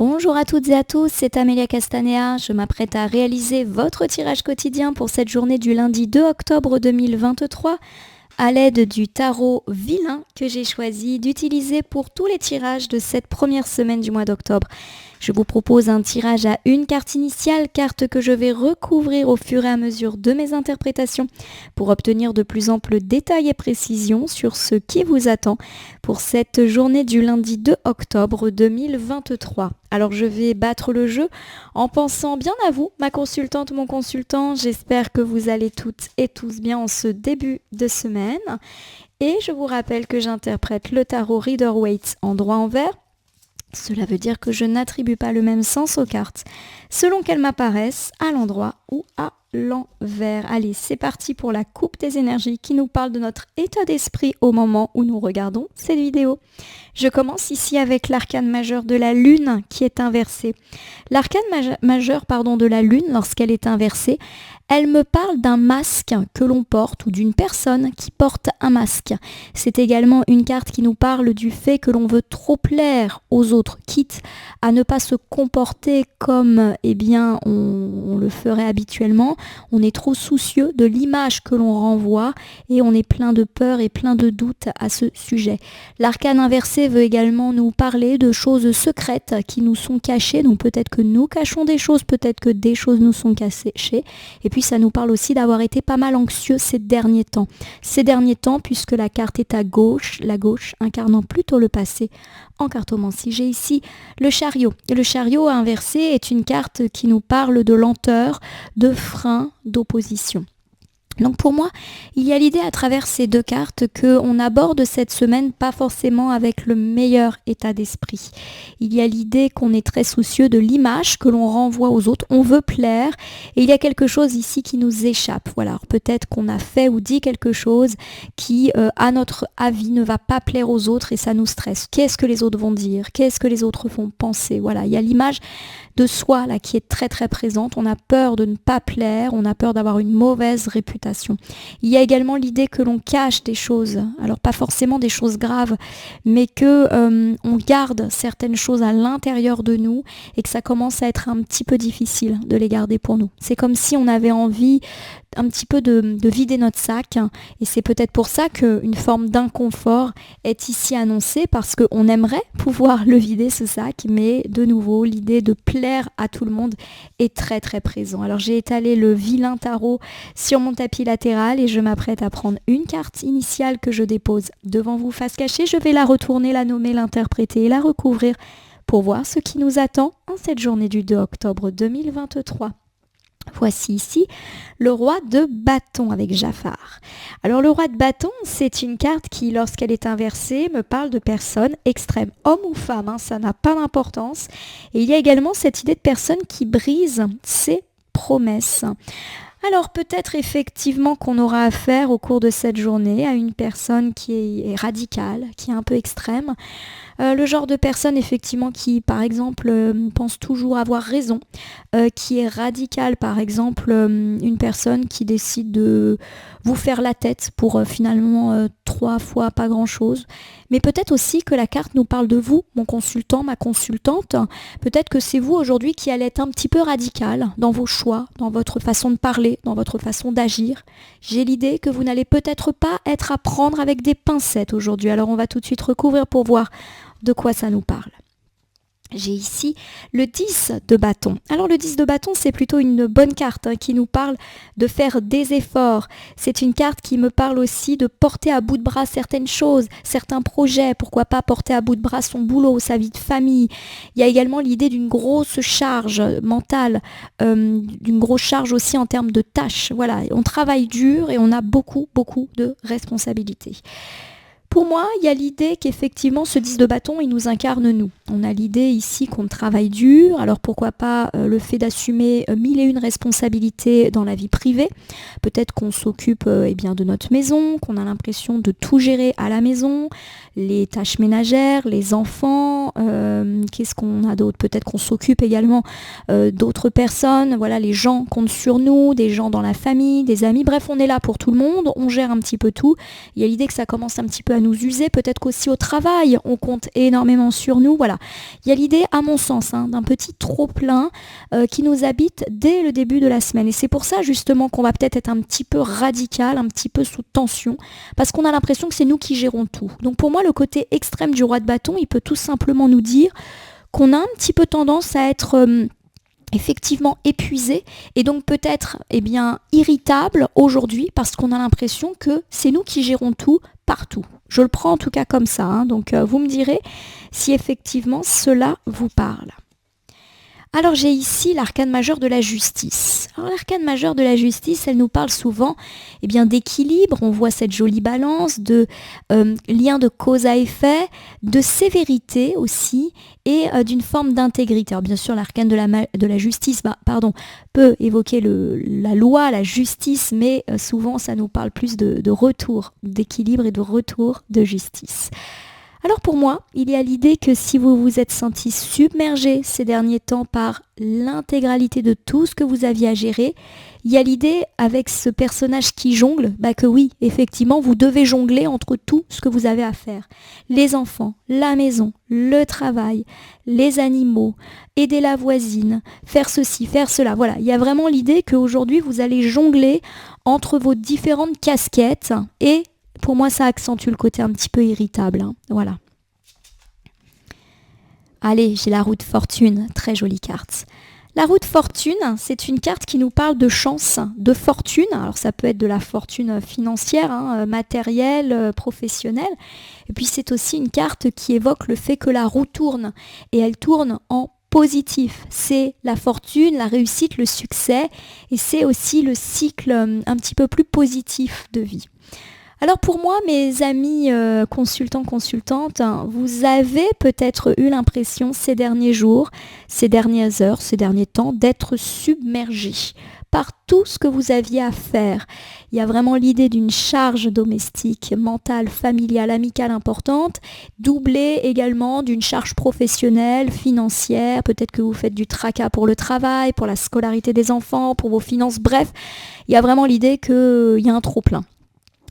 Bonjour à toutes et à tous, c'est Amélia Castanea. Je m'apprête à réaliser votre tirage quotidien pour cette journée du lundi 2 octobre 2023 à l'aide du tarot vilain que j'ai choisi d'utiliser pour tous les tirages de cette première semaine du mois d'octobre. Je vous propose un tirage à une carte initiale, carte que je vais recouvrir au fur et à mesure de mes interprétations pour obtenir de plus amples détails et précisions sur ce qui vous attend pour cette journée du lundi 2 octobre 2023. Alors je vais battre le jeu en pensant bien à vous, ma consultante, mon consultant. J'espère que vous allez toutes et tous bien en ce début de semaine. Et je vous rappelle que j'interprète le tarot Rider-Waite en droit-envers. Cela veut dire que je n'attribue pas le même sens aux cartes, selon qu'elles m'apparaissent à l'endroit ou à l'envers. Allez, c'est parti pour la coupe des énergies qui nous parle de notre état d'esprit au moment où nous regardons cette vidéo. Je commence ici avec l'arcane majeur de la lune qui est inversée. L'arcane majeur de la lune, lorsqu'elle est inversée, elle me parle d'un masque que l'on porte ou d'une personne qui porte un masque. C'est également une carte qui nous parle du fait que l'on veut trop plaire aux autres, quitte à ne pas se comporter comme on le ferait habituellement. On est trop soucieux de l'image que l'on renvoie et on est plein de peur et plein de doutes à ce sujet. L'arcane inversé veut également nous parler de choses secrètes qui nous sont cachées. Donc peut-être que nous cachons des choses, peut-être que des choses nous sont cachées. Et puis ça nous parle aussi d'avoir été pas mal anxieux ces derniers temps. Ces derniers temps, puisque la carte est à gauche, la gauche incarnant plutôt le passé en cartomancie. J'ai ici le chariot. Et le chariot inversé est une carte qui nous parle de lenteur, de frein, d'opposition. Donc pour moi, il y a l'idée à travers ces deux cartes qu'on aborde cette semaine pas forcément avec le meilleur état d'esprit. Il y a l'idée qu'on est très soucieux de l'image que l'on renvoie aux autres, on veut plaire et il y a quelque chose ici qui nous échappe. Voilà, alors peut-être qu'on a fait ou dit quelque chose qui, à notre avis, ne va pas plaire aux autres et ça nous stresse. Qu'est-ce que les autres vont dire? Qu'est-ce que les autres vont penser? Voilà, il y a l'image de soi là qui est très très présente. On a peur de ne pas plaire, on a peur d'avoir une mauvaise réputation. Il y a également l'idée que l'on cache des choses, alors pas forcément des choses graves, mais que on garde certaines choses à l'intérieur de nous et que ça commence à être un petit peu difficile de les garder pour nous. C'est comme si on avait envie un petit peu de vider notre sac et c'est peut-être pour ça qu'une forme d'inconfort est ici annoncée parce qu'on aimerait pouvoir le vider ce sac, mais de nouveau l'idée de plaire à tout le monde est très très présent. Alors j'ai étalé le vilain tarot sur mon tapis latéral et je m'apprête à prendre une carte initiale que je dépose devant vous face cachée. Je vais la retourner, la nommer, l'interpréter et la recouvrir pour voir ce qui nous attend en cette journée du 2 octobre 2023. Voici ici le roi de bâton avec Jafar. Alors le roi de bâton, c'est une carte qui, lorsqu'elle est inversée, me parle de personnes extrêmes, homme ou femme, ça n'a pas d'importance. Et il y a également cette idée de personne qui brise ses promesses. Alors peut-être effectivement qu'on aura affaire au cours de cette journée à une personne qui est radicale, qui est un peu extrême. Le genre de personne effectivement qui par exemple pense toujours avoir raison, qui est radicale par exemple, une personne qui décide de vous faire la tête pour finalement 3 fois pas grand chose. Mais peut-être aussi que la carte nous parle de vous, mon consultant, ma consultante. Peut-être que c'est vous aujourd'hui qui allez être un petit peu radical dans vos choix, dans votre façon de parler, dans votre façon d'agir. J'ai l'idée que vous n'allez peut-être pas être à prendre avec des pincettes aujourd'hui. Alors on va tout de suite recouvrir pour voir de quoi ça nous parle. J'ai ici le 10 de bâton. Alors le 10 de bâton, c'est plutôt une bonne carte qui nous parle de faire des efforts. C'est une carte qui me parle aussi de porter à bout de bras certaines choses, certains projets. Pourquoi pas porter à bout de bras son boulot, sa vie de famille. Il y a également l'idée d'une grosse charge mentale, d'une grosse charge aussi en termes de tâches. Voilà, on travaille dur et on a beaucoup de responsabilités. Pour moi, il y a l'idée qu'effectivement, ce 10 de bâton, il nous incarne nous. On a l'idée ici qu'on travaille dur, alors pourquoi pas le fait d'assumer 1001 responsabilités dans la vie privée. Peut-être qu'on s'occupe de notre maison, qu'on a l'impression de tout gérer à la maison, les tâches ménagères, les enfants, qu'est-ce qu'on a d'autre? Peut-être qu'on s'occupe également d'autres personnes, voilà, les gens comptent sur nous, des gens dans la famille, des amis, bref, on est là pour tout le monde, on gère un petit peu tout. Il y a l'idée que ça commence un petit peu à nous user, peut-être qu'aussi au travail, on compte énormément sur nous. Voilà, il y a l'idée, à mon sens, d'un petit trop-plein qui nous habite dès le début de la semaine. Et c'est pour ça justement qu'on va peut-être être un petit peu radical, un petit peu sous tension, parce qu'on a l'impression que c'est nous qui gérons tout. Donc pour moi, le côté extrême du roi de bâton, il peut tout simplement nous dire qu'on a un petit peu tendance à être effectivement épuisé et donc peut-être irritable aujourd'hui parce qu'on a l'impression que c'est nous qui gérons tout partout. Je le prends en tout cas comme ça, donc vous me direz si effectivement cela vous parle. Alors j'ai ici l'arcane majeur de la justice. Alors l'arcane majeur de la justice, elle nous parle souvent d'équilibre, on voit cette jolie balance, de lien de cause à effet, de sévérité aussi et d'une forme d'intégrité. Alors bien sûr l'arcane de la justice peut évoquer la loi, la justice, mais souvent ça nous parle plus de retour d'équilibre et de retour de justice. Alors pour moi, il y a l'idée que si vous vous êtes senti submergé ces derniers temps par l'intégralité de tout ce que vous aviez à gérer, il y a l'idée avec ce personnage qui jongle, que oui, effectivement, vous devez jongler entre tout ce que vous avez à faire. Les enfants, la maison, le travail, les animaux, aider la voisine, faire ceci, faire cela. Voilà, il y a vraiment l'idée qu'aujourd'hui, vous allez jongler entre vos différentes casquettes et pour moi, ça accentue le côté un petit peu irritable. Voilà. Allez, j'ai la roue de fortune. Très jolie carte. La roue de fortune, c'est une carte qui nous parle de chance, de fortune. Alors ça peut être de la fortune financière, matérielle, professionnelle. Et puis c'est aussi une carte qui évoque le fait que la roue tourne. Et elle tourne en positif. C'est la fortune, la réussite, le succès. Et c'est aussi le cycle un petit peu plus positif de vie. Alors pour moi, mes amis consultants, consultantes, vous avez peut-être eu l'impression ces derniers jours, ces dernières heures, ces derniers temps, d'être submergés par tout ce que vous aviez à faire. Il y a vraiment l'idée d'une charge domestique, mentale, familiale, amicale importante, doublée également d'une charge professionnelle, financière. Peut-être que vous faites du tracas pour le travail, pour la scolarité des enfants, pour vos finances. Bref, il y a vraiment l'idée qu'il y a un trop-plein.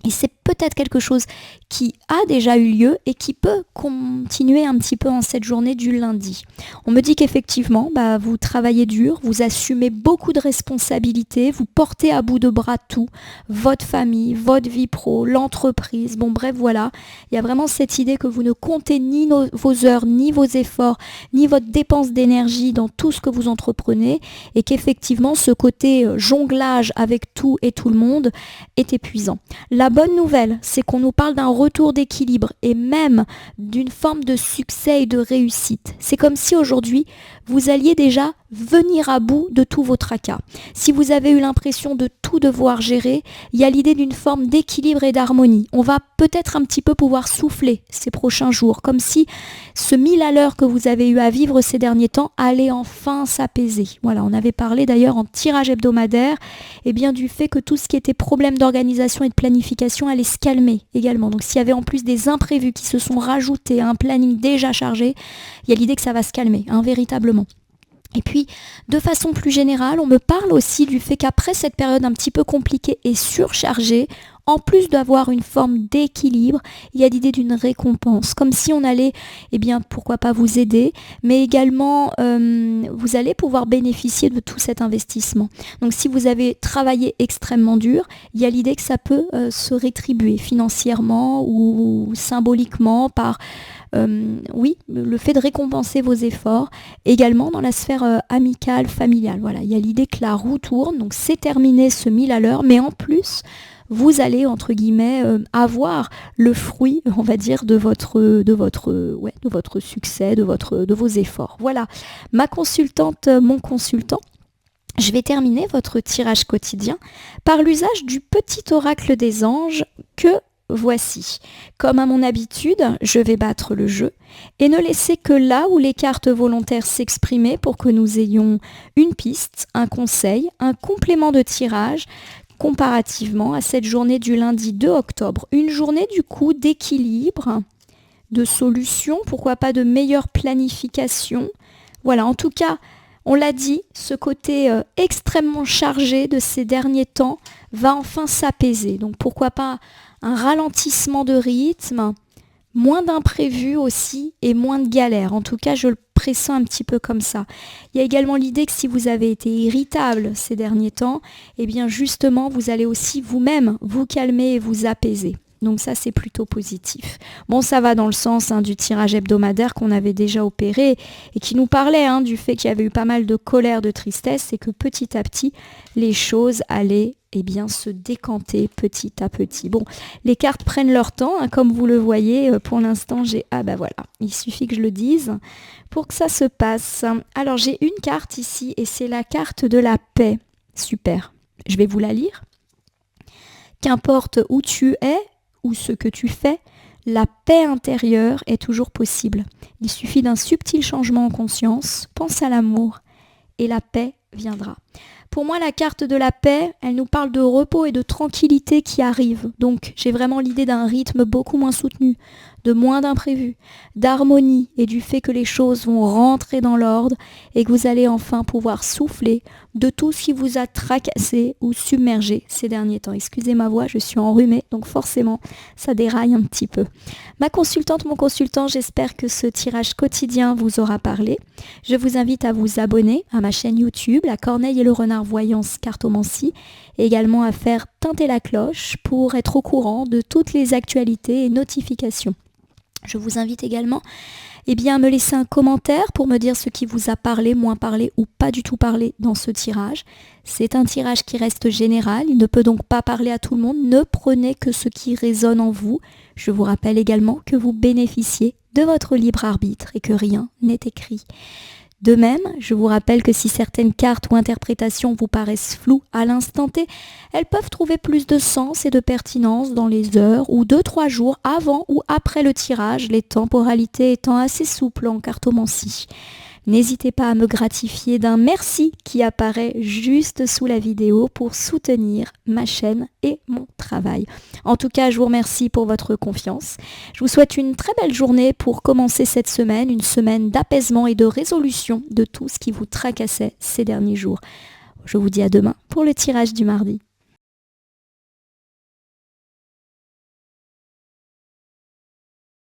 Et c'est peut-être quelque chose qui a déjà eu lieu et qui peut continuer un petit peu en cette journée du lundi. On me dit qu'effectivement, vous travaillez dur, vous assumez beaucoup de responsabilités, vous portez à bout de bras tout, votre famille, votre vie pro, l'entreprise, bref, voilà. Il y a vraiment cette idée que vous ne comptez ni vos heures, ni vos efforts, ni votre dépense d'énergie dans tout ce que vous entreprenez et qu'effectivement, ce côté jonglage avec tout et tout le monde est épuisant. La bonne nouvelle, c'est qu'on nous parle d'un retour d'équilibre et même d'une forme de succès et de réussite. C'est comme si aujourd'hui, vous alliez déjà venir à bout de tous vos tracas. Si vous avez eu l'impression de tout devoir gérer, il y a l'idée d'une forme d'équilibre et d'harmonie. On va peut-être un petit peu pouvoir souffler ces prochains jours, comme si ce 1000 à l'heure que vous avez eu à vivre ces derniers temps allait enfin s'apaiser. Voilà, on avait parlé d'ailleurs en tirage hebdomadaire du fait que tout ce qui était problème d'organisation et de planification allait se calmer également. Donc s'il y avait en plus des imprévus qui se sont rajoutés à un planning déjà chargé, il y a l'idée que ça va se calmer, véritablement. Et puis, de façon plus générale, on me parle aussi du fait qu'après cette période un petit peu compliquée et surchargée, en plus d'avoir une forme d'équilibre, il y a l'idée d'une récompense, comme si on allait, pourquoi pas vous aider, mais également vous allez pouvoir bénéficier de tout cet investissement. Donc si vous avez travaillé extrêmement dur, il y a l'idée que ça peut se rétribuer financièrement ou symboliquement par le fait de récompenser vos efforts, également dans la sphère amicale, familiale. Voilà, il y a l'idée que la roue tourne, donc c'est terminé ce 1000 à l'heure, mais en plus, vous allez, entre guillemets, avoir le fruit, on va dire, de votre succès, de vos efforts. Voilà, ma consultante, mon consultant. Je vais terminer votre tirage quotidien par l'usage du petit oracle des anges que voici. Comme à mon habitude, je vais battre le jeu et ne laisser que là où les cartes volontaires s'exprimer pour que nous ayons une piste, un conseil, un complément de tirage comparativement à cette journée du lundi 2 octobre. Une journée du coup d'équilibre, de solution, pourquoi pas de meilleure planification. Voilà, en tout cas, On l'a dit, ce côté extrêmement chargé de ces derniers temps va enfin s'apaiser. Donc pourquoi pas un ralentissement de rythme, moins d'imprévus aussi et moins de galères. En tout cas, je le pressens un petit peu comme ça. Il y a également l'idée que si vous avez été irritable ces derniers temps, eh bien justement, vous allez aussi vous-même vous calmer et vous apaiser. Donc ça, c'est plutôt positif. Bon, ça va dans le sens du tirage hebdomadaire qu'on avait déjà opéré et qui nous parlait du fait qu'il y avait eu pas mal de colère, de tristesse et que petit à petit, les choses allaient se décanter petit à petit. Bon, les cartes prennent leur temps, comme vous le voyez. Pour l'instant, voilà, il suffit que je le dise pour que ça se passe. Alors, j'ai une carte ici et c'est la carte de la paix. Super. Je vais vous la lire. Qu'importe où tu es, ou ce que tu fais, la paix intérieure est toujours possible. Il suffit d'un subtil changement en conscience, pense à l'amour et la paix viendra. Pour moi, la carte de la paix, elle nous parle de repos et de tranquillité qui arrivent. Donc, j'ai vraiment l'idée d'un rythme beaucoup moins soutenu, de moins d'imprévus, d'harmonie et du fait que les choses vont rentrer dans l'ordre et que vous allez enfin pouvoir souffler de tout ce qui vous a tracassé ou submergé ces derniers temps. Excusez ma voix, je suis enrhumée, donc forcément, ça déraille un petit peu. Ma consultante, mon consultant, j'espère que ce tirage quotidien vous aura parlé. Je vous invite à vous abonner à ma chaîne YouTube, La Corneille et le Renard Voyance Cartomancie, et également à faire teinter la cloche pour être au courant de toutes les actualités et notifications. Je vous invite également à me laisser un commentaire pour me dire ce qui vous a parlé, moins parlé ou pas du tout parlé dans ce tirage. C'est un tirage qui reste général, il ne peut donc pas parler à tout le monde. Ne prenez que ce qui résonne en vous. Je vous rappelle également que vous bénéficiez de votre libre arbitre et que rien n'est écrit. De même, je vous rappelle que si certaines cartes ou interprétations vous paraissent floues à l'instant T, elles peuvent trouver plus de sens et de pertinence dans les heures ou 2-3 jours avant ou après le tirage, les temporalités étant assez souples en cartomancie. N'hésitez pas à me gratifier d'un merci qui apparaît juste sous la vidéo pour soutenir ma chaîne et mon travail. En tout cas, je vous remercie pour votre confiance. Je vous souhaite une très belle journée pour commencer cette semaine, une semaine d'apaisement et de résolution de tout ce qui vous tracassait ces derniers jours. Je vous dis à demain pour le tirage du mardi.